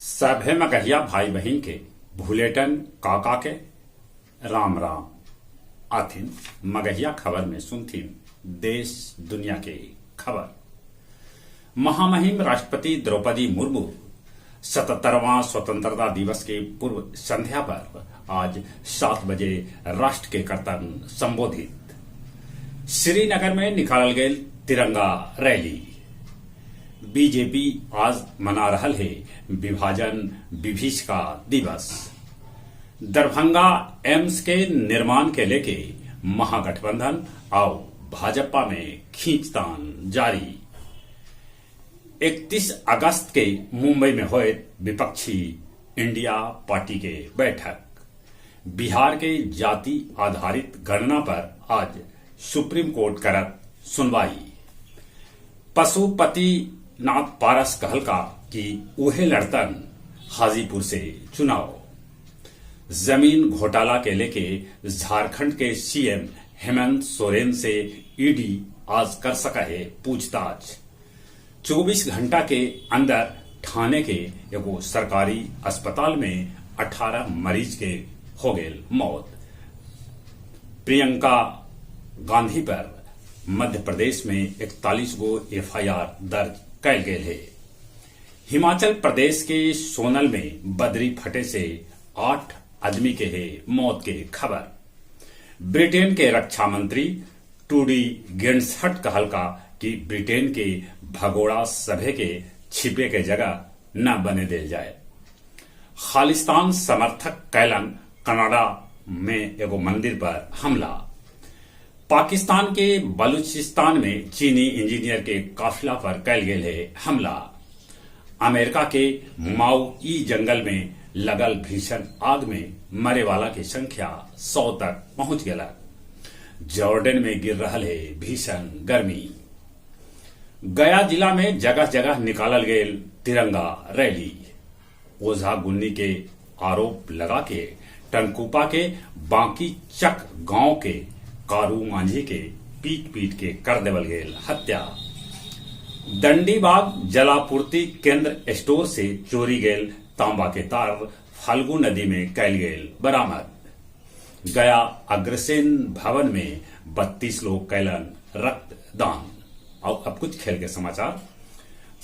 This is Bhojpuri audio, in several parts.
सभे मगहिया भाई बहन के भूलेटन काका के राम राम आथिन मगहिया खबर में सुनथिन देश दुनिया के खबर। महामहिम राष्ट्रपति द्रौपदी मुर्मू 77वां स्वतंत्रता दिवस के पूर्व संध्या पर आज 7 बजे राष्ट्र के कर्तव्य संबोधित। श्रीनगर में निकालल गए तिरंगा रैली। बीजेपी आज मना रहल है विभाजन विभीषिका दिवस। दरभंगा एम्स के निर्माण के लेके महागठबंधन और भाजपा में खींचतान जारी। 31 अगस्त के मुंबई में हुए विपक्षी इंडिया पार्टी के बैठक। बिहार के जाति आधारित गणना पर आज सुप्रीम कोर्ट करत सुनवाई। पशुपति नाथ पारस कहल का कि उहे लड़तन हाजीपुर से चुनाव। जमीन घोटाला के लेके झारखंड के सीएम हेमंत सोरेन से ईडी आज कर सका है पूछताछ। 24 घंटा के अंदर ठाणे के एगो सरकारी अस्पताल में 18 मरीज के हो गए मौत। प्रियंका गांधी पर मध्य प्रदेश में 41 गो एफआईआर दर्ज कैल गए है। हिमाचल प्रदेश के सोनल में बदरी फटे से 8 आदमी के है मौत के खबर। ब्रिटेन के रक्षा मंत्री टूडी गिर्नसहट कहल का कि ब्रिटेन के भगोड़ा सभे के छिपे के जगह न बने दिल जाए। खालिस्तान समर्थक कैलन कनाडा में एगो मंदिर पर हमला। पाकिस्तान के बलूचिस्तान में चीनी इंजीनियर के काफिला पर कैल गेल है हमला। अमेरिका के माओई जंगल में लगल भीषण आग में मरे वाला की संख्या 100 तक पहुंच गया। जॉर्डन में गिर रहा है भीषण गर्मी। गया जिला में जगह जगह निकालल गए तिरंगा रैली। ओझा गुन्नी के आरोप लगा के टनकुपा के बांकी चक गांव के कारू मांझी के पीट के कर देवल गेल हत्या। दंडीबाग जलापूर्ति केंद्र स्टोर से चोरी गेल तांबा के तार फाल्गु नदी में कैल गेल बरामद। गया अग्रसेन भवन में 32 लोग कैलन रक्तदान। और अब कुछ खेल के समाचार।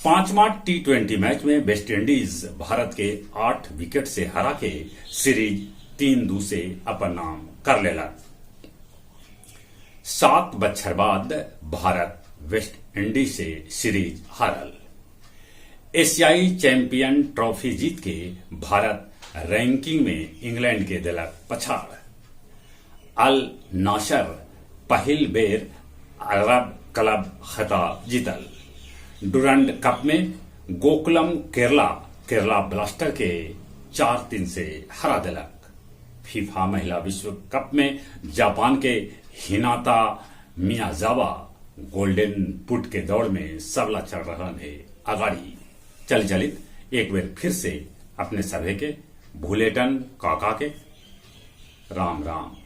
5वां T20 मैच में वेस्टइंडीज भारत के 8 विकेट से हरा के सीरीज 3-2 से अपन नाम कर लेला। 7 बछर बाद भारत वेस्ट इंडीज से सीरीज हारल। एशियाई चैंपियन ट्रॉफी जीत के भारत रैंकिंग में इंग्लैंड के दिलक पछाड़। अल नासर पहिल बेर अरब क्लब खिताब जीतल। डुरंड कप में गोकुलम केरला ब्लास्टर के 4-3 से हरा दिलक। फीफा महिला विश्व कप में जापान के हिनाता मियाजावा गोल्डन बुट के दौड़ में सबला चढ़ रहा है अगाड़ी। चलित एक बार फिर से अपने सभे के भूलेटन काका के राम राम।